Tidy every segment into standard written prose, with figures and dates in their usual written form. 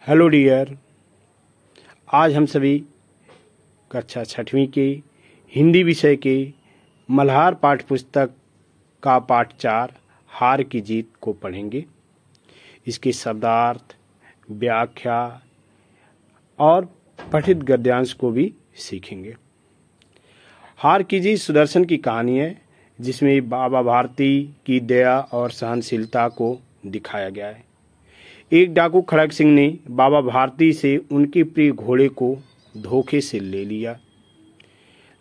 Hello dear. आज हम सभी कक्षा 6वीं के हिंदी विषय के मल्हार पाठ्य पुस्तक का पाठ 4 हार की जीत को पढ़ेंगे। इसके शब्दार्थ, व्याख्या और पठित गद्यांश को भी सीखेंगे। हार की जीत सुदर्शन की कहानी है, जिसमें बाबा भारती की दया और सहनशीलता को दिखाया गया है। एक डाकू खड़ग सिंह ने बाबा भारती से उनके प्रिय घोड़े को धोखे से ले लिया,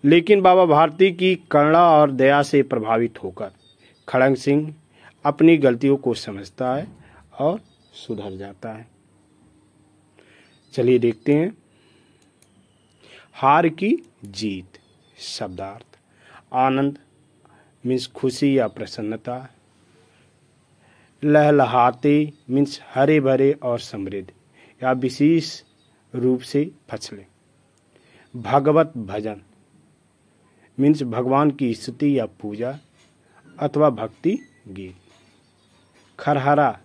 लेकिन बाबा भारती की करुणा और दया से प्रभावित होकर खड़ग सिंह अपनी गलतियों को समझता है और सुधर जाता है। चलिए देखते हैं। हार की जीत। शब्दार्थ: आनंद मीन्स खुशी या प्रसन्नता, लहलहाते मीन्स हरे भरे और समृद्ध या विशेष रूप से फसले। भगवत भजन मीन्स भगवान की स्तुति या पूजा अथवा भक्ति गीत। खरहरा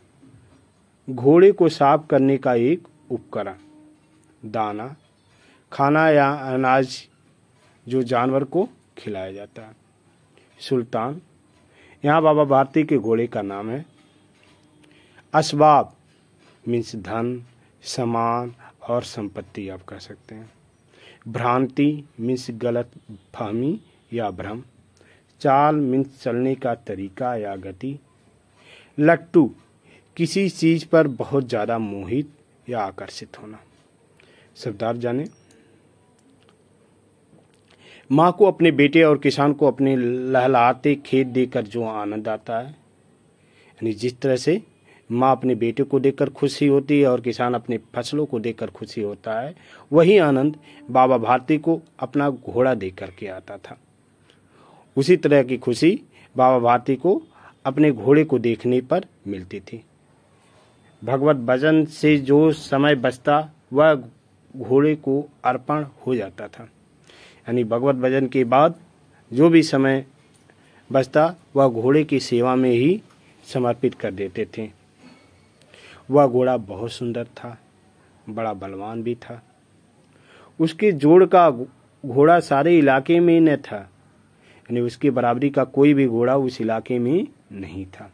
घोड़े को साफ करने का एक उपकरण। दाना खाना या अनाज जो जानवर को खिलाया जाता है। सुल्तान यहाँ बाबा भारती के घोड़े का नाम है। असबाब मीन्स धन, सामान और संपत्ति आप कह सकते हैं। भ्रांति मीन्स गलत फहमी या भ्रम। चाल मीन्स चलने का तरीका या गति। लट्टू किसी चीज पर बहुत ज्यादा मोहित या आकर्षित होना। शब्दार्थ जाने। माँ को अपने बेटे और किसान को अपने लहलहाते खेत देकर जो आनंद आता है, यानी जिस तरह से माँ अपने बेटे को देखकर खुशी होती है और किसान अपने फसलों को देखकर खुशी होता है, वही आनंद बाबा भारती को अपना घोड़ा देकर के आता था। उसी तरह की खुशी बाबा भारती को अपने घोड़े को देखने पर मिलती थी। भगवत भजन से जो समय बचता वह घोड़े को अर्पण हो जाता था, यानी भगवत भजन के बाद जो भी समय बचता वह घोड़े की सेवा में ही समर्पित कर देते थे। वह घोड़ा बहुत सुंदर था, बड़ा बलवान भी था। उसके जोड़ का घोड़ा सारे इलाके में न था, यानी उसकी बराबरी का कोई भी घोड़ा उस इलाके में नहीं था।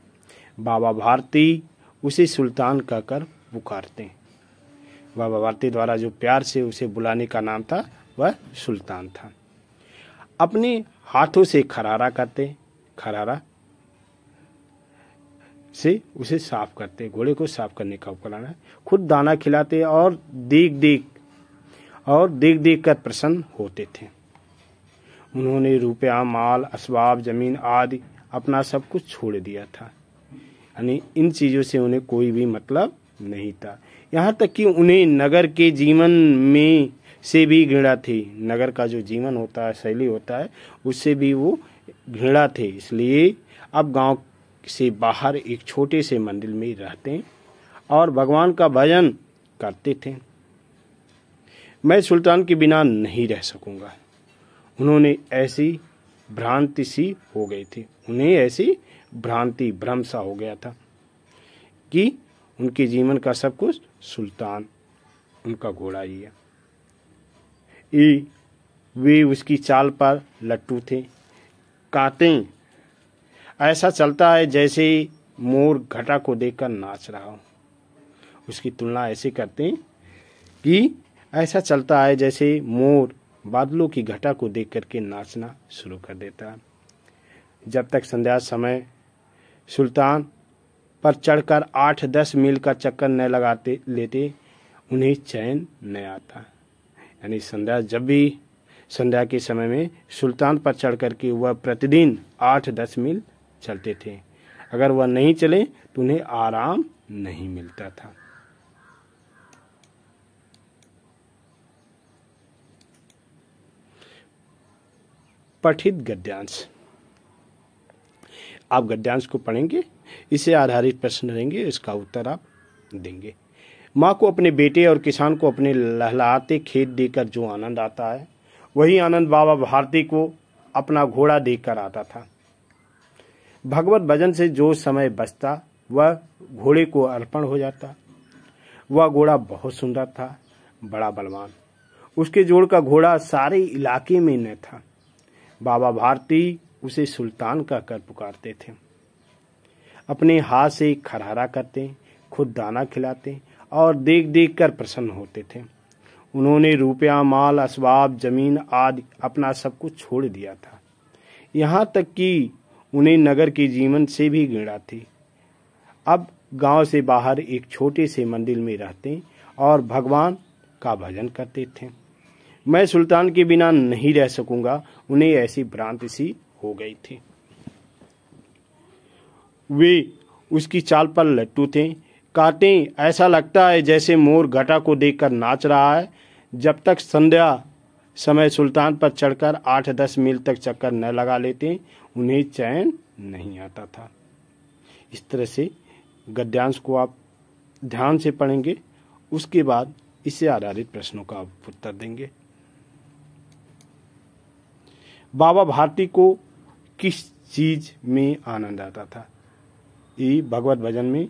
बाबा भारती उसे सुल्तान कहकर पुकारते। बाबा भारती द्वारा जो प्यार से उसे बुलाने का नाम था वह सुल्तान था। अपने हाथों से खरारा करते, खरारा से उसे साफ करते। घोड़े को साफ करने का उपकरण है। खुद दाना खिलाते और देख देख कर प्रसन्न होते थे। उन्होंने रुपया, माल, असबाब, जमीन आदि अपना सब कुछ छोड़ दिया था, यानी इन चीजों से उन्हें कोई भी मतलब नहीं था। यहाँ तक कि उन्हें नगर के जीवन में से भी घृणा थी। नगर का जो जीवन होता है, शैली होता है, उससे भी वो घृणा थे। इसलिए अब गांव से बाहर एक छोटे से मंदिर में रहते और भगवान का भजन करते थे। मैं सुल्तान के बिना नहीं रह सकूंगा। उन्होंने ऐसी भ्रांति सी हो गई थी, उन्हें ऐसी भ्रांति, भ्रम सा हो गया था कि उनके जीवन का सब कुछ सुल्तान, उनका घोड़ा ही है। वे उसकी चाल पर लट्टू थे। कांटे ऐसा चलता है जैसे मोर घटा को देखकर नाच रहा हो। उसकी तुलना ऐसे करते हैं कि ऐसा चलता है जैसे मोर बादलों की घटा को देख करके नाचना शुरू कर देता है। जब तक संध्या समय सुल्तान पर चढ़कर 8-10 मील का चक्कर न लगाते लेते, उन्हें चैन न आता। यानी जब भी संध्या के समय में सुल्तान पर चढ़ करके वह प्रतिदिन 8-10 मील चलते थे। अगर वह नहीं चले तो उन्हें आराम नहीं मिलता था। पठित गद्यांश। आप गद्यांश को पढ़ेंगे, इसे आधारित प्रश्न रहेंगे, इसका उत्तर आप देंगे। माँ को अपने बेटे और किसान को अपने लहलहाते खेत देकर जो आनंद आता है, वही आनंद बाबा भारती को अपना घोड़ा देकर आता था। भगवत भजन से जो समय बचता वह घोड़े को अर्पण हो जाता। वह घोड़ा बहुत सुंदर था, बड़ा बलवान। उसके जोड़ का घोड़ा सारे इलाके में न था। बाबा भारती उसे सुल्तान का कर पुकारते थे। अपने हाथ से खरहरा करते, खुद दाना खिलाते और देख देख कर प्रसन्न होते थे। उन्होंने रुपया, माल, असबाब, जमीन आदि अपना सब कुछ छोड़ दिया था। यहाँ तक कि उन्हें नगर के जीवन से भी घृणा थी। अब गांव से बाहर एक छोटे से मंदिर में रहते और भगवान का भजन करते थे। मैं सुल्तान के बिना नहीं रह सकूंगा, उन्हें ऐसी भ्रांति सी हो गई थी। वे उसकी चाल पर लट्टू थे। काटें, ऐसा लगता है जैसे मोर घटा को देखकर नाच रहा है। जब तक संध्या समय सुल्तान पर चढ़कर 8-10 मील तक चक्कर न लगा लेते, उन्हें चैन नहीं आता था। इस तरह से गद्यांश को आप ध्यान से पढ़ेंगे, उसके बाद इससे आधारित प्रश्नों का आप उत्तर देंगे। बाबा भारती को किस चीज में आनंद आता था? ए, भगवत भजन में,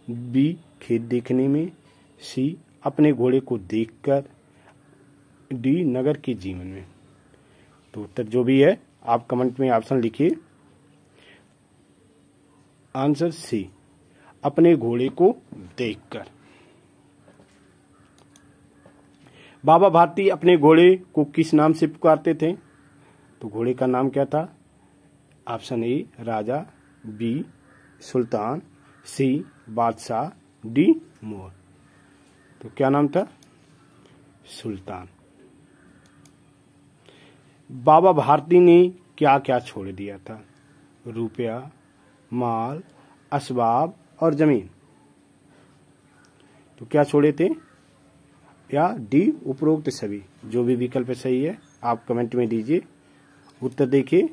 बी, खेत देखने में, सी, अपने घोड़े को देखकर, डी, नगर के जीवन में। तो उत्तर जो भी है आप कमेंट में ऑप्शन लिखिए। आंसर सी, अपने घोड़े को देखकर। बाबा भारती अपने घोड़े को किस नाम से पुकारते थे? तो घोड़े का नाम क्या था? ऑप्शन ए, राजा, बी, सुल्तान, सी, बादशाह, डी, मोर। तो क्या नाम था? सुल्तान। बाबा भारती ने क्या क्या छोड़ दिया था? रुपया, माल, असबाब और जमीन। तो क्या छोड़े थे? या डी, उपरोक्त सभी। जो भी विकल्प सही है आप कमेंट में दीजिए। उत्तर देखिए,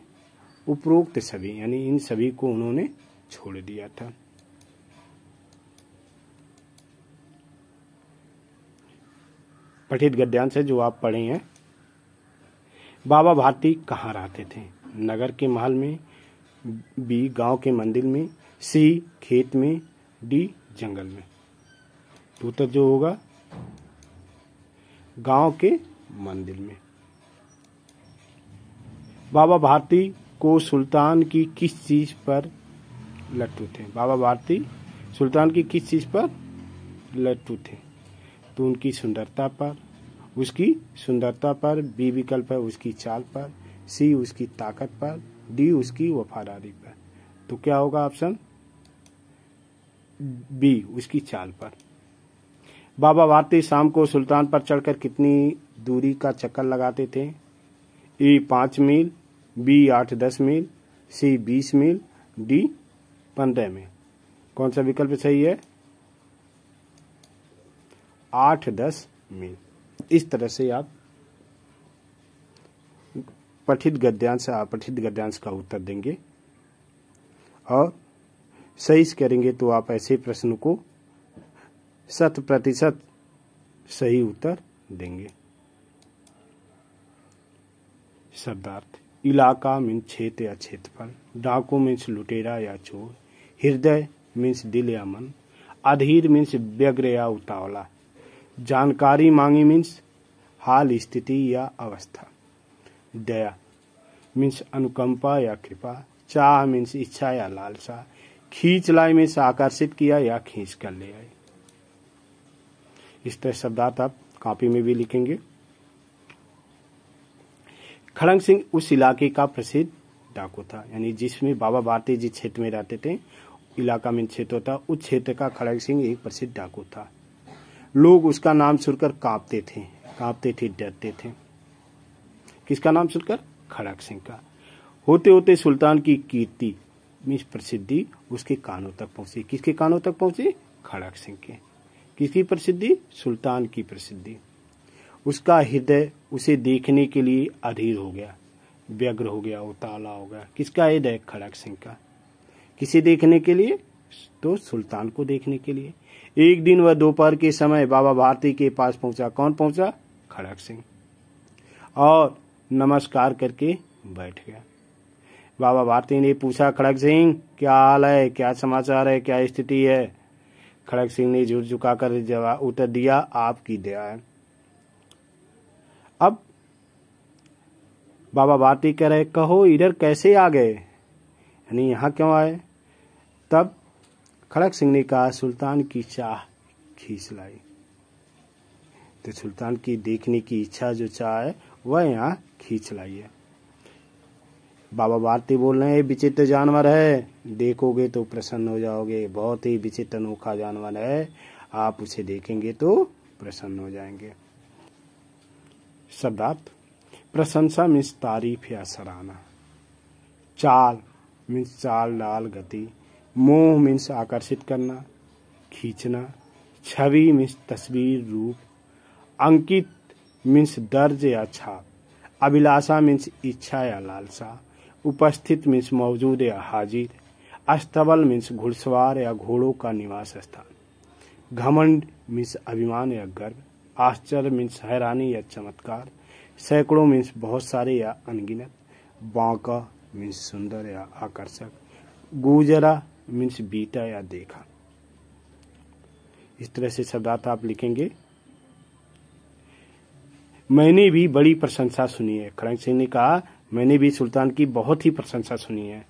उपरोक्त सभी, यानी इन सभी को उन्होंने छोड़ दिया था। पठित गद्यांश है जो आप पढ़े हैं। बाबा भारती कहाँ रहते थे? नगर के महल में, बी, गांव के मंदिर में, सी, खेत में, डी, जंगल में। तो उत्तर जो होगा गांव के मंदिर में। बाबा भारती को सुल्तान की किस चीज पर लट्टू थे? बाबा भारती सुल्तान की किस चीज पर लट्टू थे? तो उनकी सुंदरता पर, उसकी सुंदरता पर, बी विकल्प है उसकी चाल पर, सी उसकी ताकत पर, डी उसकी वफादारी पर। तो क्या होगा ऑप्शन बी, उसकी चाल पर। बाबा भारती शाम को सुल्तान पर चढ़कर कितनी दूरी का चक्कर लगाते थे? ए, 5 मील, बी, 8-10 मील, सी, 20 मील, डी, 15 मील। कौन सा विकल्प सही है? 8-10 मील। इस तरह से आप पठित गद्यांश का उत्तर देंगे और सही करेंगे तो आप ऐसे प्रश्न को 100% सही उत्तर देंगे। शब्दार्थ: इलाका मीन्स क्षेत्र या क्षेत्रफल, डाकू मीन्स लुटेरा या चोर, हृदय मीन्स दिल या मन, अधीर मीन्स व्यग्र या उतावला, जानकारी मांगी मीन्स हाल, स्थिति या अवस्था, दया मीन्स अनुकंपा या कृपा, चाह मीन्स इच्छा या लालसा, खींच लाई मीन्स आकर्षित किया या खींच कर ले आए। इस तरह शब्दार्थ आप कॉपी में भी लिखेंगे। खड़ंग सिंह उस इलाके का प्रसिद्ध डाकू था, यानी जिसमें बाबा भारती जिस क्षेत्र में रहते थे, इलाका में क्षेत्र था, उस क्षेत्र का खड़ंग सिंह एक प्रसिद्ध डाकू था। लोग उसका नाम सुनकर कांपते थे, डरते थे। किसका नाम सुनकर? खड़ग सिंह का। होते होते सुल्तान की कीर्ति मीन्स प्रसिद्धि उसके कानों तक पहुंची। किसके कानों तक पहुंची? खड़ग सिंह के। किसकी प्रसिद्धि? सुल्तान की प्रसिद्धि। उसका हृदय उसे देखने के लिए अधीर हो गया, व्यग्र हो गया, उतावला हो गया। किसका हृदय? खड़ग सिंह का। किसे देखने के लिए? तो सुल्तान को देखने के लिए। एक दिन वह दोपहर के समय बाबा भारती के पास पहुंचा। कौन पहुंचा? खड़ग सिंह। और नमस्कार करके बैठ गया। बाबा भारती ने पूछा, खड़ग सिंह क्या हाल है, क्या समाचार है, क्या स्थिति है? खड़ग सिंह ने झुक झुकाकर जवाब उत्तर दिया, आपकी दया है। अब बाबा भारती कह रहे, कहो इधर कैसे आ गए, यानी यहाँ क्यों आए। तब खड़ग सिंह ने कहा, सुल्तान की चाह खींच लाई। तो सुल्तान की देखने की इच्छा जो चाह है वह यहाँ खींच लाई है। बाबा भारती बोल रहे हैं, विचित्र जानवर है, देखोगे तो प्रसन्न हो जाओगे, बहुत ही विचित्र अनोखा जानवर है, आप उसे देखेंगे तो प्रसन्न हो जाएंगे। शब्दार्थ, प्रशंसा मीन्स तारीफ या सराहना, चाल मीन्स चाल डाल गति, मोह मीन्स आकर्षित करना खींचना, छवि मीन्स तस्वीर रूप, अंकित मीन्स दर्ज या छाप, अभिलाषा मीन्स इच्छा या लालसा, उपस्थित मीन्स मौजूद या हाजिर, अस्तबल मीन्स घुड़सवार या घोड़ों का निवास स्थान, घमंड मीन्स अभिमान या गर्व, आश्चर्य मीन्स हैरानी या चमत्कार, सैकड़ों मीन्स बहुत सारे या अनगिनत, बांका मीन्स सुंदर या आकर्षक, गुजरा मीन्स बीता या देखा। इस तरह से शब्दार्थ आप लिखेंगे। मैंने भी बड़ी प्रशंसा सुनी है। खड़ग सिंह ने कहा, मैंने भी सुल्तान की बहुत ही प्रशंसा सुनी है,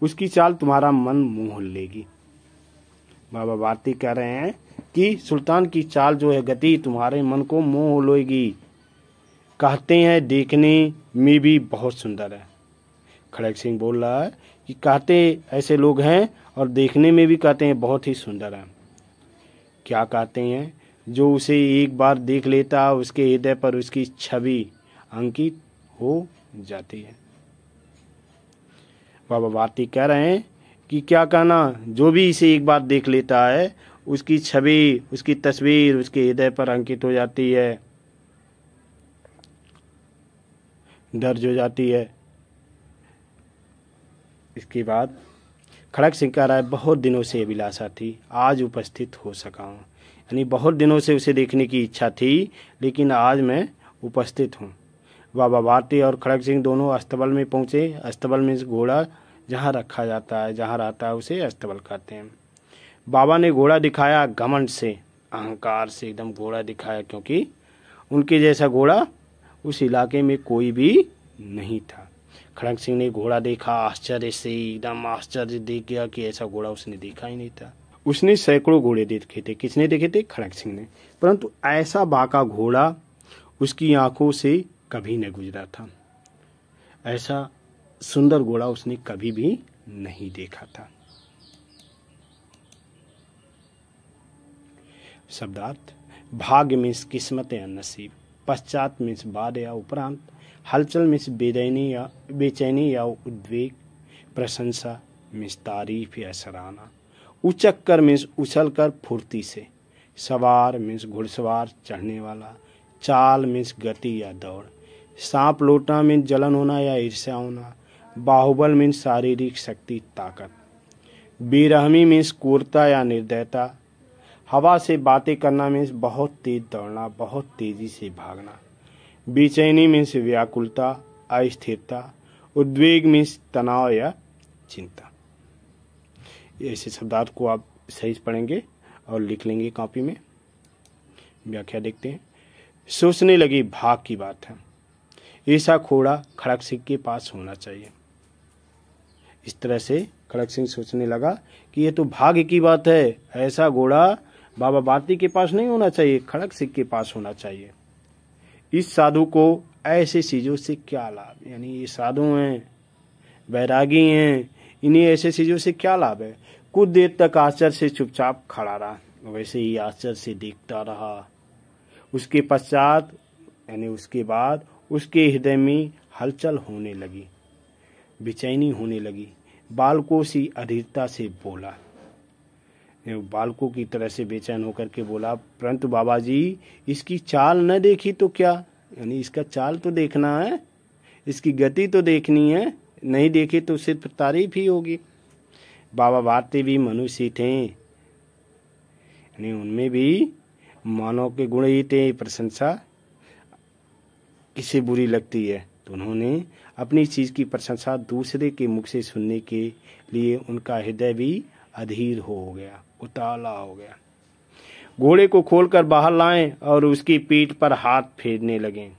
उसकी चाल तुम्हारा मन मोह लेगी। बाबा भारती कह रहे हैं कि सुल्तान की चाल जो है, गति तुम्हारे मन को मोह लेगी। कहते हैं देखने में भी बहुत सुंदर है। खड़ग सिंह बोल रहा है कि कहते ऐसे लोग हैं और देखने में भी कहते हैं बहुत ही सुंदर है। क्या कहते हैं, जो उसे एक बार देख लेता उसके हृदय पर उसकी छवि अंकित हो जाती है। बाबा भारती कह रहे हैं कि क्या कहना, जो भी इसे एक बार देख लेता है उसकी छवि, उसकी तस्वीर उसके हृदय पर अंकित हो जाती है, दर्ज हो जाती है। इसके बाद खड़ग सिंह कह रहा है, बहुत दिनों से अभिलाषा थी, आज उपस्थित हो सका हूँ। यानी बहुत दिनों से उसे देखने की इच्छा थी, लेकिन आज मैं उपस्थित हूँ। बाबा भारती और खड़ग सिंह दोनों अस्तबल में पहुँचे। अस्तबल में घोड़ा जहाँ रखा जाता है, जहाँ रहता है, उसे अस्तबल कहते हैं। बाबा ने घोड़ा दिखाया, घमंड से, अहंकार से एकदम घोड़ा दिखाया, क्योंकि उनके जैसा घोड़ा उस इलाके में कोई भी नहीं था। खड़ग सिंह ने घोड़ा देखा, आश्चर्य से एकदम आश्चर्य देख गया कि ऐसा घोड़ा उसने देखा ही नहीं था। उसने सैकड़ों घोड़े देखे थे। किसने देखे थे? खड़ग सिंह ने। परंतु ऐसा बाका घोड़ा उसकी आंखों से कभी न गुजरा था। ऐसा सुंदर घोड़ा उसने कभी भी नहीं देखा था। शब्दार्थ, भाग्य मीन्स किस्मत या नसीब, पश्चात मीन्स बाद या उपरांत, हलचल मीन्स बेचैनी या उद्वेग, प्रशंसा मीन्स तारीफ या सराहना, उचक्कर मीन्स उछल कर फुर्ती से, सवार मीन्स घुड़सवार चढ़ने वाला, चाल मीन्स गति या दौड़, सांप लौटना मीन्स जलन होना या ईर्ष्या होना, बाहुबल मीन्स शारीरिक शक्ति ताकत, बेरहमी मीन्स क्रूरता या निर्दयता, हवा से बातें करना मीन्स बहुत तेज दौड़ना, बहुत तेजी से भागना, बेचैनी मीन्स व्याकुलता, अस्थिरता, उद्वेग मीन्स तनाव या चिंता। ऐसे शब्दार्थ को आप सही पढ़ेंगे और लिख लेंगे कॉपी में। व्याख्या देखते हैं। सोचने लगी, भाग की बात है, ऐसा घोड़ा खड़ग सिंह के पास होना चाहिए। इस तरह से खड़ग सिंह सोचने लगा कि ये तो भाग्य की बात है, ऐसा घोड़ा बाबा भारती के पास नहीं होना चाहिए, खड़ग सिंह के पास होना चाहिए। इस साधु को ऐसे चीज़ों से क्या लाभ, यानी ये साधु हैं, बैरागी हैं, इन्हें ऐसे चीज़ों से क्या लाभ है। कुछ देर तक आश्चर्य से चुपचाप खड़ा रहा, वैसे ही आश्चर्य से देखता रहा। उसके पश्चात यानी उसके बाद उसके हृदय में हलचल होने लगी, बेचैनी होने लगी, बालकों सी अधीरता से बोला, बालकों की तरह से बेचैन होकर के बोला, परंतु बाबा जी इसकी चाल न देखी तो क्या, यानी इसका चाल तो देखना है, इसकी गति तो देखनी है, नहीं देखी तो सिर्फ तारीफ ही होगी। बाबा भारती भी मनुष्य थे, यानी उनमें भी मानव के गुण ही थे। प्रशंसा किसे बुरी लगती है, तो उन्होंने अपनी चीज़ की प्रशंसा दूसरे के मुख से सुनने के लिए उनका हृदय भी अधीर हो गया। उतावला हो गया। घोड़े को खोलकर बाहर लाएं और उसकी पीठ पर हाथ फेरने लगे।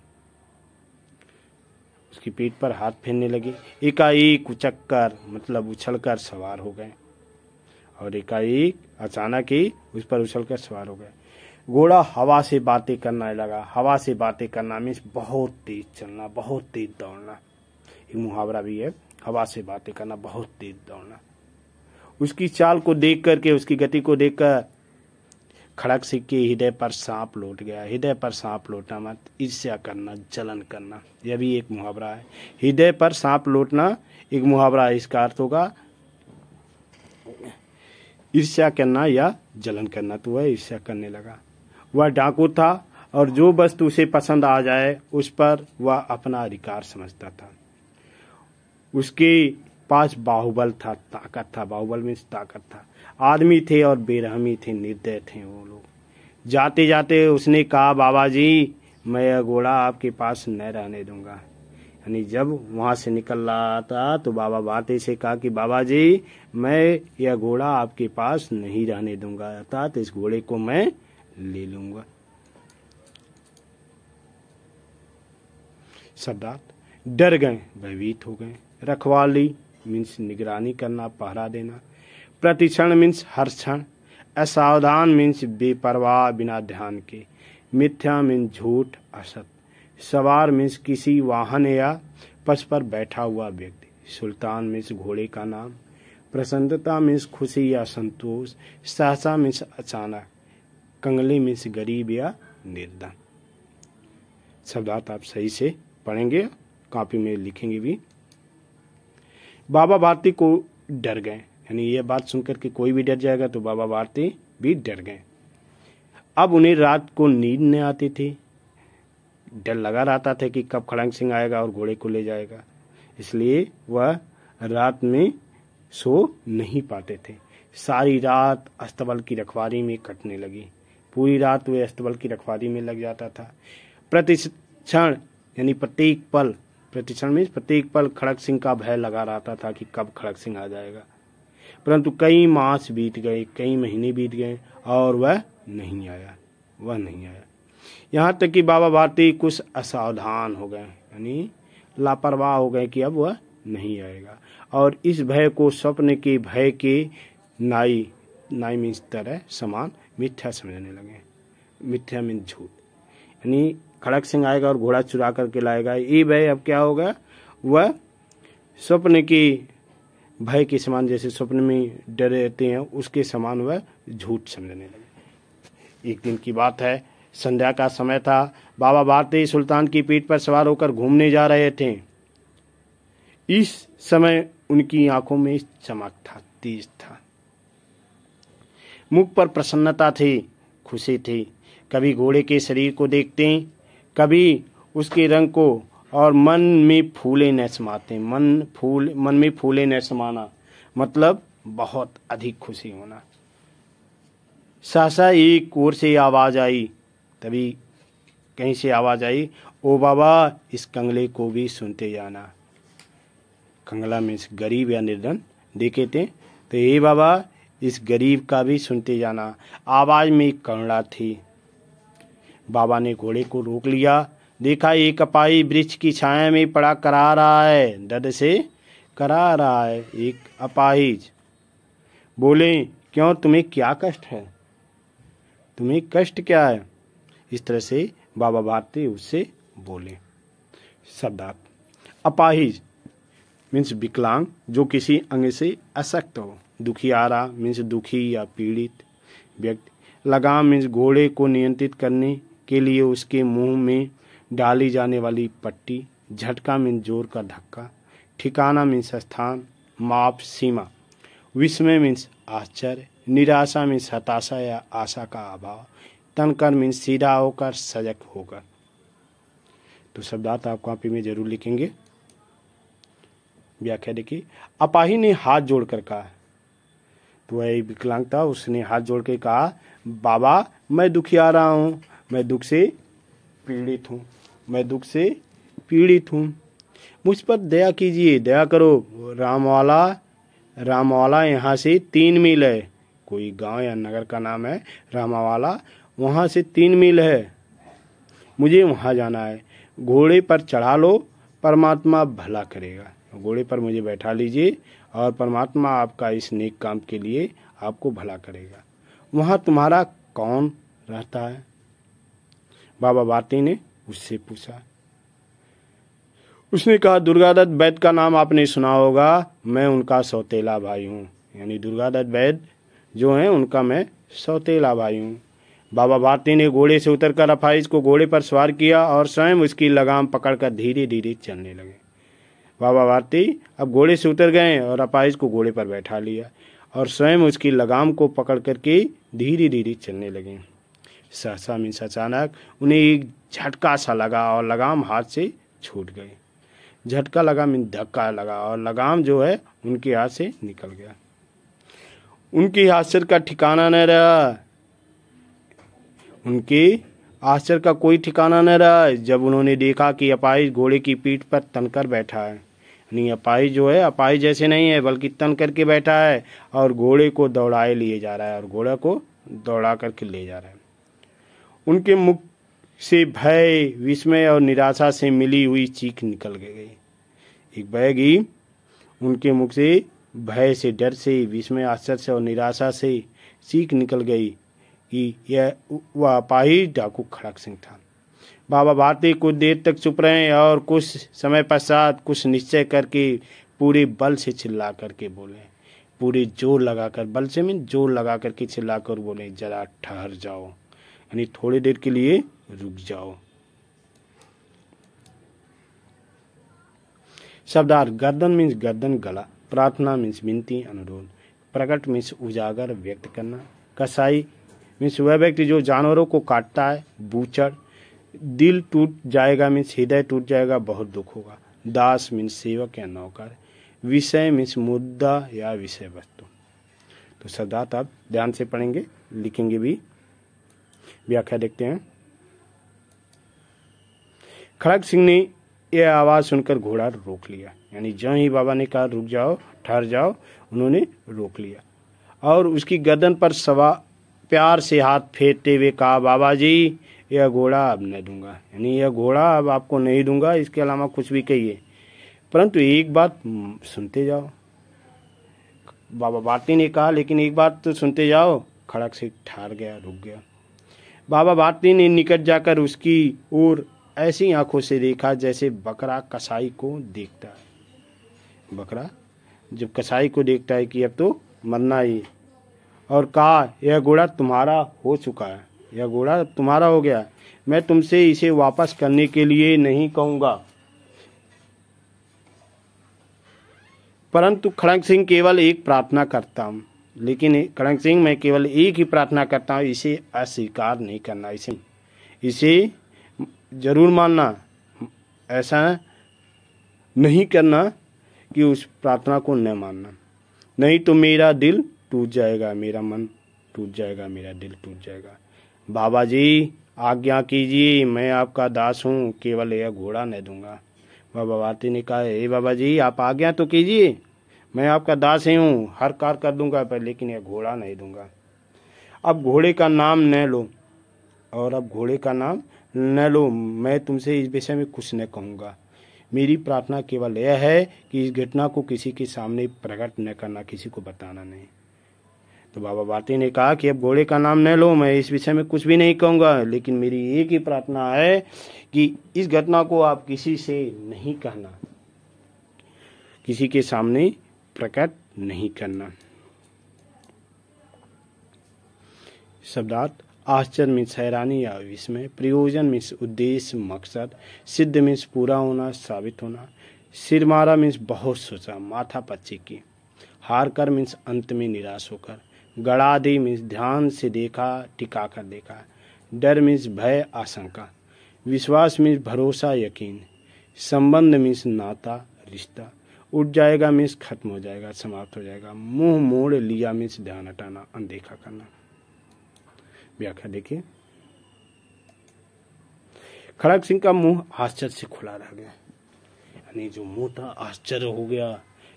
उसकी पीठ पर हाथ फेरने लगे। एकाएक उचक्कर मतलब उछलकर सवार हो गए और एकाएक अचानक ही उस पर उछलकर सवार हो गए। घोड़ा हवा से बातें करने लगा। हवा से बातें करना मीन्स बहुत तेज चलना, बहुत तेज दौड़ना। एक मुहावरा भी है, हवा से बातें करना, बहुत तेज दौड़ना। उसकी चाल को देख करके, उसकी गति को देखकर खड़क सिंह के हृदय पर सांप लौट गया। हृदय पर सांप लौटना मत, ईर्ष्या करना, जलन करना, यह भी एक मुहावरा है। हृदय पर सांप लौटना एक मुहावरा है। इसका अर्थ होगा ईर्ष्या करना या जलन करना। तो वह ईर्ष्या करने लगा। वह डाकू था और जो वस्तु उसे पसंद आ जाए उस पर वह अपना अधिकार समझता था। उसके पास बाहुबल था, ताकत था। बाहुबल में ताकत था। आदमी थे और बेरहमी थे, निर्दय थे वो लोग। जाते जाते उसने कहा, बाबा जी मैं यह घोड़ा आपके पास न रहने दूंगा। यानी जब वहां से निकल रहा था तो बाबा बाते से कहा कि बाबा जी मैं यह घोड़ा आपके पास नहीं रहने दूंगा, अर्थात इस घोड़े को मैं ले लूंगा। शब्दार्थ डर गए, भयभीत हो गए। रखवाली मीन्स निगरानी करना, पहरा देना। प्रतिक्षण मीन्स हर क्षण। असावधान मीन्स बेपरवाह, बिना ध्यान के। मिथ्या मीन्स झूठ, असत। सवार मीन्स किसी वाहन या पशु पर बैठा हुआ व्यक्ति। सुल्तान मीन्स घोड़े का नाम। प्रसन्नता मीन्स खुशी या संतोष। सहसा मीन्स अचानक। कंगली मीन्स गरीब या निर्धन। शब्दार्थ आप सही से पढ़ेंगे, कॉपी में लिखेंगे भी। बाबा भारती को डर गए, यानी यह बात सुनकर के कोई भी डर जाएगा तो बाबा भारती भी डर गए। अब उन्हें रात को नींद न आती थी। डर लगा रहता था कि कब खड़ंग सिंह आएगा और घोड़े को ले जाएगा, इसलिए वह रात में सो नहीं पाते थे। सारी रात अस्तबल की रखवारी में कटने लगी। पूरी रात वे अस्तबल की रखवारी में लग जाता था। प्रतिक्षण यानी प्रत्येक पल, प्रतिक्षण में प्रत्येक पल खड़ग सिंह का भय लगा रहता था कि कब खड़ग सिंह आ जाएगा। परंतु कई मास बीत गए, कई महीने बीत गए और वह नहीं आया। यहाँ तक कि बाबा भारती कुछ असावधान हो गए, यानी लापरवाह हो गए कि अब वह नहीं आएगा। और इस भय को स्वप्न के भय के नाई मीन्स तरह समान मिथ्या समझने लगे। मिथ्या मीन्स झूठ, यानी खड़ग सिंह आएगा और घोड़ा चुरा करके लाएगा, ये भय अब क्या होगा, वह स्वप्न के भय के समान, जैसे स्वप्न में डर रहते हैं उसके समान वह झूठ समझने लगे। एक दिन की बात है, संध्या का समय था। बाबा भारती सुल्तान की पीठ पर सवार होकर घूमने जा रहे थे। इस समय उनकी आंखों में चमक था, तेज था। मुख पर प्रसन्नता थी, खुशी थी। कभी घोड़े के शरीर को देखते, कभी उसके रंग को, और मन में फूले न समाते। मन में फूले न समाना मतलब बहुत अधिक खुशी होना। सहसा एक ओर से आवाज आई, तभी कहीं से आवाज आई, ओ बाबा इस कंगले को भी सुनते जाना। कंगला में गरीब या निर्धन देखे थे, तो ये बाबा इस गरीब का भी सुनते जाना। आवाज में करुणा थी। बाबा ने घोड़े को रोक लिया। देखा एक अपाही वृक्ष की छाया में पड़ा करा रहा है, दर्द से करा रहा है। एक अपाहिज बोले, क्यों तुम्हें क्या कष्ट है, तुम्हें कष्ट क्या है? इस तरह से बाबा भारती उससे बोले। शब्दार्थ अपाहिज मीन्स विकलांग, जो किसी अंग से अशक्त हो। दुखियारा मीन्स दुखी या पीड़ित व्यक्ति। लगाम मीन्स घोड़े को नियंत्रित करने के लिए उसके मुंह में डाली जाने वाली पट्टी। झटका मीन्स जोर का धक्का। ठिकाना मीन्स स्थान, माप, सीमा। विस्मय मीन्स आश्चर्य। निराशा मीन्स हताशा या आशा का अभाव। तनकर मीन्स सीधा होकर, सजग होकर। तो शब्दार्थ आप कॉपी में जरूर लिखेंगे। व्याख्या देखिए। अपाही ने हाथ जोड़कर कहा, तो वह विकलांग था, उसने हाथ जोड़ के कहा, बाबा मैं दुखिया रहा हूँ, मैं दुख से पीड़ित हूँ, मैं दुख से पीड़ित हूँ, मुझ पर दया कीजिए, दया करो। रामवाला यहाँ से 3 मील है, कोई गांव या नगर का नाम है रामावाला, वहाँ से 3 मील है, मुझे वहाँ जाना है। घोड़े पर चढ़ा लो, परमात्मा भला करेगा। घोड़े पर मुझे बैठा लीजिए और परमात्मा आपका इस नेक काम के लिए आपको भला करेगा। वहाँ तुम्हारा कौन रहता है? बाबा भारती ने उससे पूछा। उसने कहा, दुर्गादत्त वैद्य का नाम आपने सुना होगा, मैं उनका सौतेला भाई हूँ। यानी दुर्गादत्त वैद्य जो हैं उनका मैं सौतेला भाई हूँ। बाबा भारती ने घोड़े से उतरकर अपाहिज को घोड़े पर सवार किया और स्वयं उसकी लगाम पकड़कर धीरे धीरे चलने लगे। बाबा भारती अब घोड़े से उतर गए और अपाहिज को घोड़े पर बैठा लिया और स्वयं उसकी लगाम को पकड़ करके धीरे धीरे चलने लगे। सहसा मीन्स अचानक उन्हें एक झटका सा लगा और लगाम हाथ से छूट गई। झटका लगा मीन धक्का लगा और लगाम जो है उनके हाथ से निकल गया। उनके आश्चर्य का ठिकाना न रहा, उनके आश्चर्य का कोई ठिकाना न रहा जब उन्होंने देखा कि अपाहिज घोड़े की पीठ पर तनकर बैठा है। नहीं, अपाहिज जो है अपाहिज जैसे नहीं है बल्कि तन करके बैठा है और घोड़े को दौड़ाए लिए जा रहा है और घोड़े को दौड़ा करके ले जा रहा है। उनके मुख से भय, विस्मय और निराशा से मिली हुई चीख निकल गई। एक बैगी उनके मुख से भय से, डर से, विस्मय, आश्चर्य से और निराशा से चीख निकल गई कि यह वह अपाहिज डाकू खड़क सिंह था। बाबा भारती कुछ देर तक चुप रहे और कुछ समय पश्चात कुछ निश्चय करके पूरे बल से चिल्ला करके बोले, पूरे जोर लगाकर, बल से मीन जोर लगा करके चिल्ला कर बोले, जरा ठहर जाओ, यानी थोड़ी देर के लिए रुक जाओ। शब्दार्थ गर्दन मीन्स गर्दन, गला। प्रार्थना मीन्स विनती, अनुरोध। प्रकट मीन्स उजागर, व्यक्त करना। कसाई मीन्स वह व्यक्ति जो जानवरों को काटता है, बूचड़। दिल टूट जाएगा मीन्स हृदय टूट जाएगा, बहुत दुख होगा। दास मीन्स सेवक या नौकर। विषय मीन्स मुद्दा या विषय वस्तु। तो शब्दार्थ आप ध्यान से पढ़ेंगे, लिखेंगे भी। व्याख्या देखते हैं। खड़ग सिंह ने यह आवाज सुनकर घोड़ा रोक लिया, यानी जो ही बाबा ने कहा रुक जाओ, ठहर जाओ, उन्होंने रोक लिया और उसकी गर्दन पर सवा प्यार से हाथ फेरते हुए कहा, बाबा जी यह घोड़ा अब नहीं दूंगा, यानी यह घोड़ा अब आपको नहीं दूंगा, इसके अलावा कुछ भी कहिए, परंतु एक बात सुनते जाओ। बाबा भारती ने कहा, लेकिन एक बात तो सुनते जाओ। खड़ग सिंह ठहर गया, रुक गया। बाबा भारती ने निकट जाकर उसकी ओर ऐसी आंखों से देखा जैसे बकरा कसाई को देखता है। बकरा जब कसाई को देखता है कि अब तो मरना ही, और कहा, यह घोड़ा तुम्हारा हो चुका है, यह घोड़ा तुम्हारा हो गया, मैं तुमसे इसे वापस करने के लिए नहीं कहूंगा, परंतु खड़ग सिंह केवल एक प्रार्थना करता हूं, लेकिन खड़ग सिंह मैं केवल एक ही प्रार्थना करता हूं, इसे अस्वीकार नहीं करना, इसे जरूर मानना, ऐसा नहीं करना कि उस प्रार्थना को न मानना, नहीं तो मेरा दिल टूट जाएगा, मेरा मन टूट जाएगा, मेरा दिल टूट जाएगा। बाबा जी आज्ञा कीजिए, मैं आपका दास हूँ, केवल यह घोड़ा नहीं दूंगा। बाबा भारती ने कहा, हे बाबा जी आप आज्ञा तो कीजिए, मैं आपका दास ही हूँ, हर कार्य कर दूंगा पर लेकिन यह घोड़ा नहीं दूंगा। अब घोड़े का नाम न लो, और अब घोड़े का नाम न लो, मैं तुमसे इस विषय में कुछ न कहूँगा, मेरी प्रार्थना केवल यह है कि इस घटना को किसी के सामने प्रकट न करना, किसी को बताना नहीं। तो बाबा भारती ने कहा कि अब घोड़े का नाम न लो, मैं इस विषय में कुछ भी नहीं कहूँगा, लेकिन मेरी एक ही प्रार्थना है कि इस घटना को आप किसी से नहीं कहना, किसी के सामने प्रकट नहीं करना। शब्दार्थ आश्चर्य मीन्स हैरानी या विस्मय। प्रयोजन मीन्स उद्देश्य, मकसद। सिद्ध मीन्स पूरा होना, साबित होना। सिर मारा मीन्स बहुत सोचा, माथा पच्ची की। हार कर मीन्स अंत में निराश होकर। गड़ा दी मीन्स ध्यान से देखा, टिका कर देखा। डर मीन्स भय, आशंका। विश्वास मीन्स भरोसा, यकीन। संबंध मीन्स नाता, रिश्ता। उठ जाएगा मीन्स खत्म हो जाएगा, समाप्त हो जाएगा। मुंह मोड़ लिया मीन्स ध्यान हटाना, अनदेखा करना। व्याख्या देखिए। खड़ग सिंह का मुंह आश्चर्य से खुला रह गया, यानी जो मुंह था आश्चर्य हो गया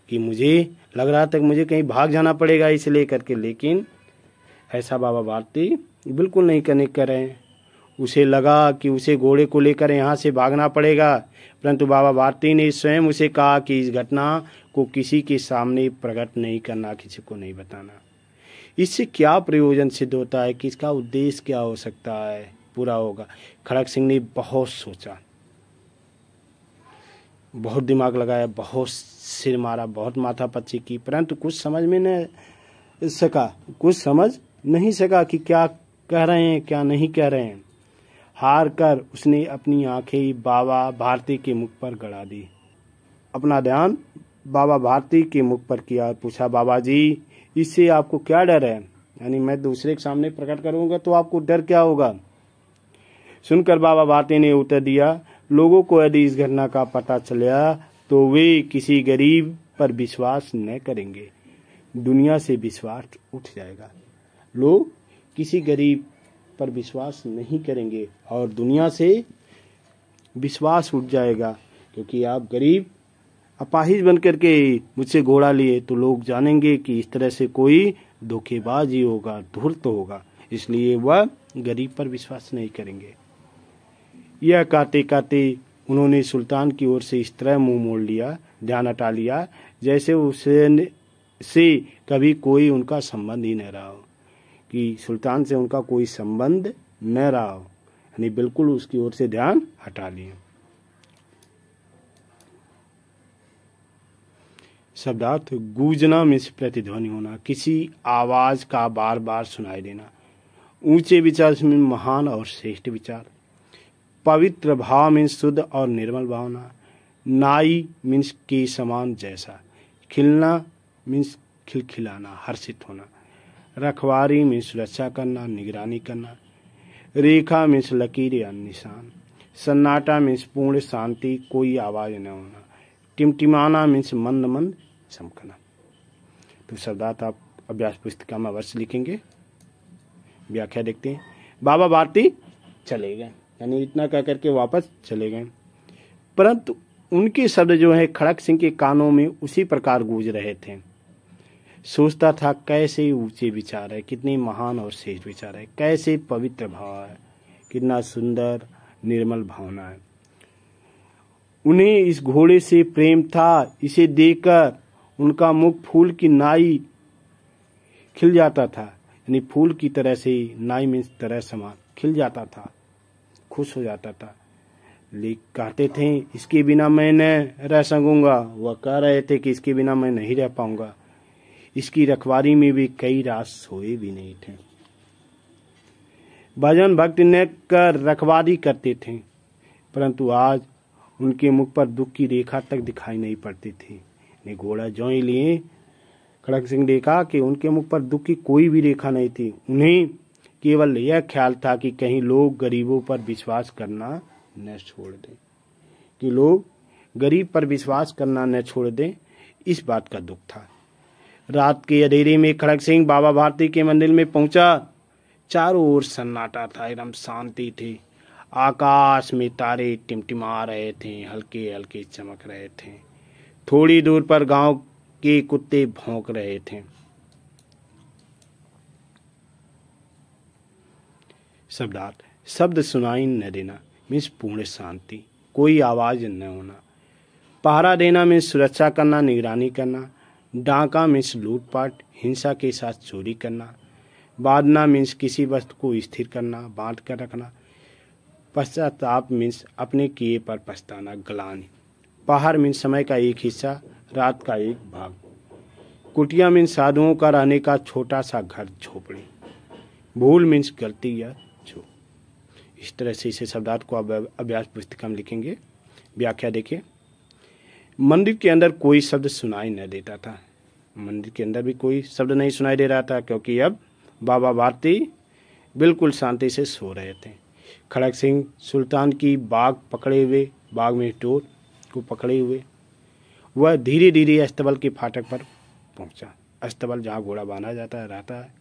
कि मुझे लग रहा था कि मुझे कहीं भाग जाना पड़ेगा इसे लेकर के, लेकिन ऐसा बाबा भारती बिल्कुल नहीं करने कर रहे हैं। उसे लगा कि उसे घोड़े को लेकर यहाँ से भागना पड़ेगा, परंतु बाबा भारती ने स्वयं उसे कहा कि इस घटना को किसी के सामने प्रकट नहीं करना, किसी को नहीं बताना। इससे क्या प्रयोजन सिद्ध होता है, कि इसका उद्देश्य क्या हो सकता है, पूरा होगा। खड़ग सिंह ने बहुत सोचा, बहुत दिमाग लगाया, बहुत सिर मारा, बहुत माथापच्ची की, परंतु कुछ समझ में नहीं सका, कुछ समझ नहीं सका कि क्या कह रहे हैं क्या नहीं कह रहे हैं। हार कर उसने अपनी आंखें बाबा भारती के मुख पर गड़ा दी, अपना ध्यान बाबा भारती के मुख पर किया और पूछा, बाबा जी इससे आपको क्या डर है, यानी मैं दूसरे के सामने प्रकट करूंगा तो आपको डर क्या होगा। सुनकर बाबा भारती ने उत्तर दिया, लोगों को यदि इस घटना का पता चला तो वे किसी गरीब पर विश्वास न करेंगे, दुनिया से विश्वास उठ जाएगा। लोग किसी गरीब पर विश्वास नहीं करेंगे और दुनिया से विश्वास उठ जाएगा, क्योंकि आप गरीब अपाहिज बन करके मुझसे घोड़ा लिए तो लोग जानेंगे कि इस तरह से कोई धोखेबाज ही होगा, धूर्त होगा, इसलिए वह गरीब पर विश्वास नहीं करेंगे। यह कहते कहते उन्होंने सुल्तान की ओर से इस तरह मुंह मोड़ लिया, ध्यान हटा लिया, जैसे उसे से कभी कोई उनका संबंध ही न रहा हो, कि सुल्तान से उनका कोई संबंध न रहा हो, यानी बिल्कुल उसकी ओर से ध्यान हटा लिया। शब्दार्थ गूंजना मीन्स प्रतिध्वनि होना, किसी आवाज का बार बार सुनाई देना। ऊंचे विचार में महान और श्रेष्ठ विचार। पवित्र भाव मीन्स शुद्ध और निर्मल भावना। नाई मीन्स के समान जैसा। खिलना मीन्स खिलखिलाना, हर्षित होना। रखवारी मीन्स सुरक्षा करना, निगरानी करना। रेखा मीन्स लकीर या निशान। सन्नाटा मीन्स पूर्ण शांति, कोई आवाज न होना। टिमटिमाना मीन्स मंद मंद चमकना। तो शब्दार्थ आप अभ्यास पुस्तिका में अवश्य लिखेंगे। व्याख्या देखते हैं। बाबा भारती चले गए, यानी इतना कह करके वापस चले गए, परंतु उनके शब्द जो है खड़ग सिंह के कानों में उसी प्रकार गूंज रहे थे। सोचता था कैसे ऊंचे विचार है, कितने महान और श्रेष्ठ विचार है, कैसे पवित्र भाव है, कितना सुंदर निर्मल भावना है। उन्हें इस घोड़े से प्रेम था, इसे देखकर उनका मुख फूल की नाई खिल जाता था, यानी फूल की तरह से, नाई मीन्स तरह समान, खिल जाता था, खुश हो जाता था। लेकिन कहते थे इसके बिना मैं न रह सकूंगा, वह कह रहे थे कि इसके बिना मैं नहीं रह पाऊंगा। इसकी रखवारी में भी कई रात सोए भी नहीं थे। भजन भक्ति न कर रखवारी करते थे, परंतु आज उनके मुख पर दुख की रेखा तक दिखाई नहीं पड़ती थी। ने घोड़ा ज्यों ही लिए खड़ग सिंह देखा कि उनके मुख पर दुख की कोई भी रेखा नहीं थी। उन्हें केवल यह ख्याल था कि कहीं लोग गरीबों पर विश्वास करना न छोड़ दें, कि लोग गरीब पर विश्वास करना न छोड़ दें, इस बात का दुख था। रात के अंधेरे में खड़ग सिंह बाबा भारती के मंदिर में पहुंचा। चारों ओर सन्नाटा था, एकदम शांति थी। आकाश में तारे टिमटिमा रहे थे, हल्के हल्के चमक रहे थे। थोड़ी दूर पर गांव के कुत्ते भौंक रहे थे। शब्दार्थ शब्द सुनाई न देना मीन्स पूर्ण शांति, कोई आवाज न होना। पहरा देना मीन्स सुरक्षा करना, निगरानी करना। डांका मीन्स लूटपाट, हिंसा के साथ चोरी करना। बांधना मीन्स किसी वस्तु को स्थिर करना, बांध कर रखना। पश्चाताप मीन्स अपने किए पर पछताना, ग्लानि। पहाड़ मीन्स समय का एक हिस्सा, रात का एक भाग। कुटिया मीन्स साधुओं का रहने का छोटा सा घर, झोपड़ी। भूल मीन्स गलती या चूक। इस तरह से इसे शब्दार्थ को अभ्यास पुस्तिका में लिखेंगे। व्याख्या देखिए। मंदिर के अंदर कोई शब्द सुनाई न देता था। मंदिर के अंदर भी कोई शब्द नहीं सुनाई दे रहा था, क्योंकि अब बाबा भारती बिल्कुल शांति से सो रहे थे। खड़ग सिंह सुल्तान की बाग में टोर को पकड़े हुए वह धीरे धीरे अस्तबल के फाटक पर पहुंचा। अस्तबल जहाँ घोड़ा बांधा जाता रहता है,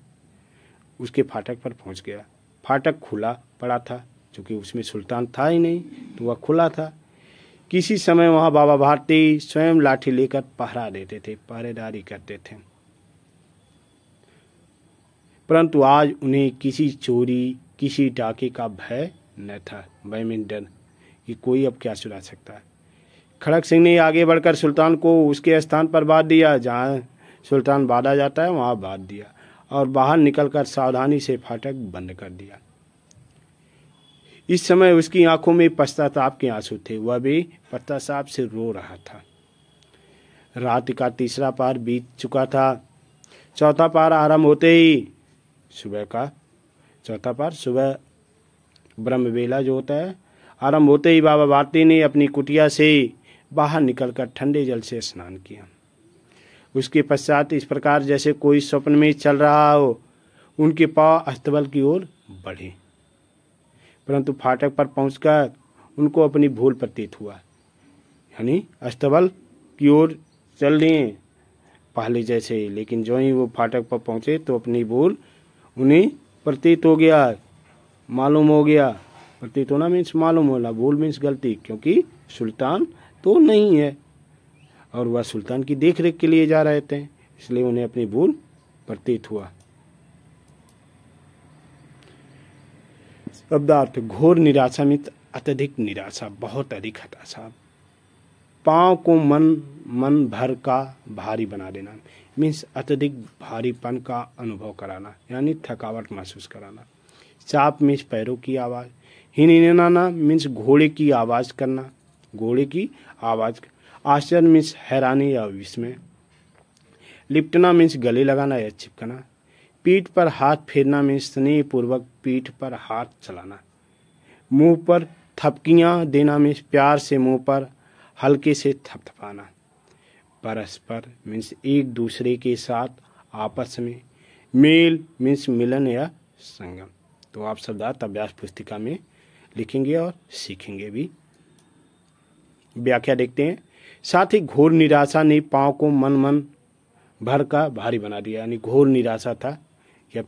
उसके फाटक पर पहुंच गया। फाटक खुला पड़ा था, क्योंकि उसमें सुल्तान था ही नहीं, तो वह खुला था। किसी समय वहां बाबा भारती स्वयं लाठी लेकर पहरा देते थे, पहरेदारी करते थे। परंतु आज उन्हें किसी चोरी, किसी डाके का भय न था, भय में डर कि कोई अब क्या चुरा सकता है। खड़क सिंह ने आगे बढ़कर सुल्तान को उसके स्थान पर बांध दिया, जहाँ सुल्तान बांधा जाता है वहाँ बांध दिया, और बाहर निकलकर सावधानी से फाटक बंद कर दिया। इस समय उसकी आंखों में पश्चाताप के आंसू थे, वह भी पश्चाताप से रो रहा था। रात का तीसरा पहर बीत चुका था। चौथा पहर आरंभ होते ही सुबह ब्रह्मवेला जो होता है, आरंभ होते ही बाबा भारती ने अपनी कुटिया से बाहर निकलकर ठंडे जल से स्नान किया। उसके पश्चात इस प्रकार जैसे कोई स्वप्न में चल रहा हो, उनके पांव अस्तबल की ओर बढ़े, परंतु फाटक पर पहुंचकर उनको अपनी भूल प्रतीत हुआ। यानी अस्तबल की ओर चल रहे पहले जैसे ही, लेकिन जो ही वो फाटक पर पहुंचे तो अपनी भूल उन्हें प्रतीत हो गया, मालूम हो गया। प्रतीत होना मीन्स मालूम होना, भूल मीन्स गलती, क्योंकि सुल्तान तो नहीं है और वह सुल्तान की देख रेख के लिए जा रहे थे, इसलिए उन्हें अपनी भूल प्रतीत हुआ। शब्दार्थ घोर निराशा में अत्यधिक निराशा, बहुत अधिक हताशा। पाँव को मन भर का भारी बना देना मीन्स अत्यधिक भारीपन का अनुभव कराना, यानी थकावट महसूस कराना। चाप मीन्स पैरों की आवाज़। हिनहिनाना मीन्स घोड़े की आवाज़ करना, घोड़े की आवाज़। आश्चर्य मीन्स हैरानी या विस्मय। लिपटना मीन्स गले लगाना या चिपकना। पीठ पर हाथ फेरना मीन्स स्नेहपूर्वक पीठ पर हाथ चलाना। मुंह पर थपकियां देना मीन्स प्यार से मुंह पर हल्के से थपथपाना। परस्पर मीन्स एक दूसरे के साथ आपस में। मेल मीन्स मिलन या संगम। तो आप शब्दार्थ अभ्यास पुस्तिका में लिखेंगे और सीखेंगे भी। व्याख्या देखते हैं। साथ ही घोर निराशा ने पाँव को मन भर का भारी बना दिया, यानी घोर निराशा था कि अब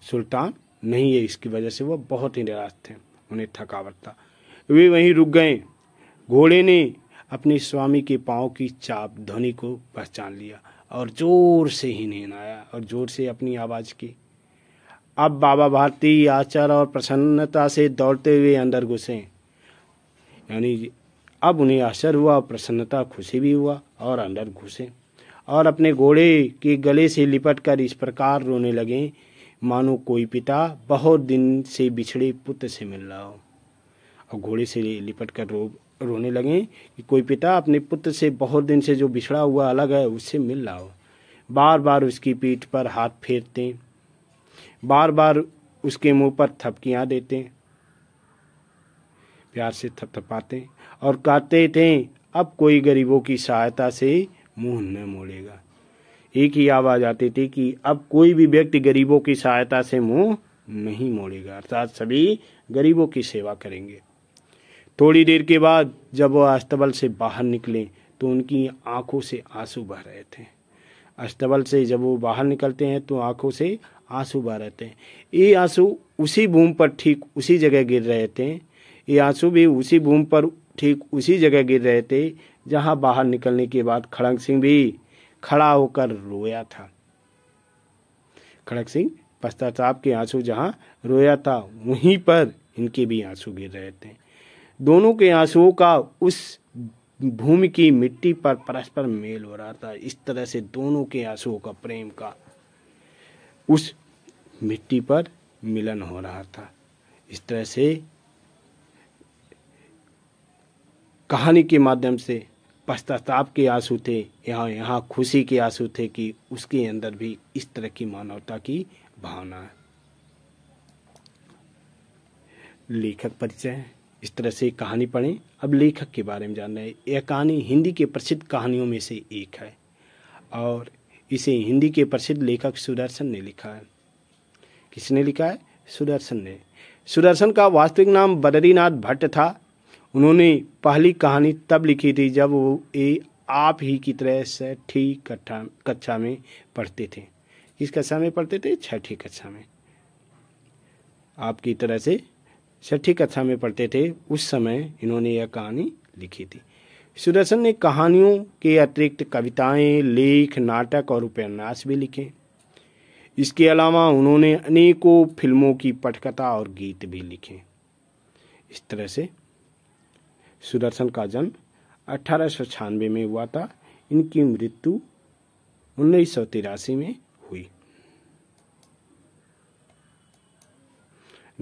सुल्तान नहीं है, इसकी वजह से वह बहुत ही निराश थे, उन्हें थकावट था। वे वहीं रुक गए। घोड़े ने अपने स्वामी के पाँव की चाप ध्वनि को पहचान लिया और जोर से ही हिनहिनाया और जोर से अपनी आवाज़ की। अब बाबा भारती आचार और प्रसन्नता से दौड़ते हुए अंदर घुसे, यानी अब उन्हें आश्चर्य हुआ, प्रसन्नता, खुशी भी हुआ और अंदर घुसे और अपने घोड़े के गले से लिपटकर इस प्रकार रोने लगे मानो कोई पिता बहुत दिन से बिछड़े पुत्र से मिल रहा हो। और घोड़े से लिपटकर रोने लगे कि कोई पिता अपने पुत्र से बहुत दिन से जो बिछड़ा हुआ अलग है उससे मिल रहा हो। बार बार उसकी पीठ पर हाथ फेरते, बार बार उसके मुंह पर थपकियां देते, प्यार से थपथपाते और कहते थे अब कोई गरीबों की सहायता से मुंह न मोड़ेगा। एक ही आवाज आती थी कि अब कोई भी व्यक्ति गरीबों की सहायता से मुंह नहीं मोड़ेगा, अर्थात सभी गरीबों की सेवा करेंगे। थोड़ी देर के बाद जब वह अस्तबल से बाहर निकले तो उनकी आंखों से आंसू बह रहे थे। अस्तबल से जब वो बाहर निकलते हैं तो आंखों से आंसू बह रहे थे। ये आंसू उसी भूमि पर ठीक उसी जगह गिर रहे थे। ये आंसू भी उसी भूमि पर ठीक उसी जगह गिर रहे थे जहां बाहर निकलने के बाद खड़क सिंह भी खड़ा होकर रोया था। खड़क सिंह पश्चाताप के आंसू जहां रोया था वहीं पर इनके भी आंसू गिर रहे थे। दोनों के आंसुओं का उस भूमि की मिट्टी पर परस्पर मेल हो रहा था। इस तरह से दोनों के आंसुओं का, प्रेम का उस मिट्टी पर मिलन हो रहा था। इस तरह से कहानी के माध्यम से पश्चाताप के आंसू थे, यहाँ खुशी के आंसू थे कि उसके अंदर भी इस तरह की मानवता की भावना है। लेखक परिचय, इस तरह से कहानी पढ़ें। अब लेखक के बारे में जानना है। यह कहानी हिंदी के प्रसिद्ध कहानियों में से एक है और इसे हिंदी के प्रसिद्ध लेखक सुदर्शन ने लिखा है। किसने लिखा है? सुदर्शन ने। सुदर्शन का वास्तविक नाम बद्रीनाथ भट्ट था। उन्होंने पहली कहानी तब लिखी थी जब वो आप ही की तरह छठी कक्षा में पढ़ते थे। किस कक्षा में पढ़ते थे? छठी कक्षा में। आपकी तरह से छठी कक्षा में पढ़ते थे, उस समय इन्होंने यह कहानी लिखी थी। सुदर्शन ने कहानियों के अतिरिक्त कविताएं, लेख, नाटक और उपन्यास भी लिखे। इसके अलावा उन्होंने अनेकों फिल्मों की पटकथा और गीत भी लिखे। इस तरह से सुदर्शन का जन्म 1896 में हुआ था। इनकी मृत्यु 1983 में हुई।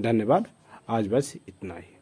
धन्यवाद। आज बस इतना ही।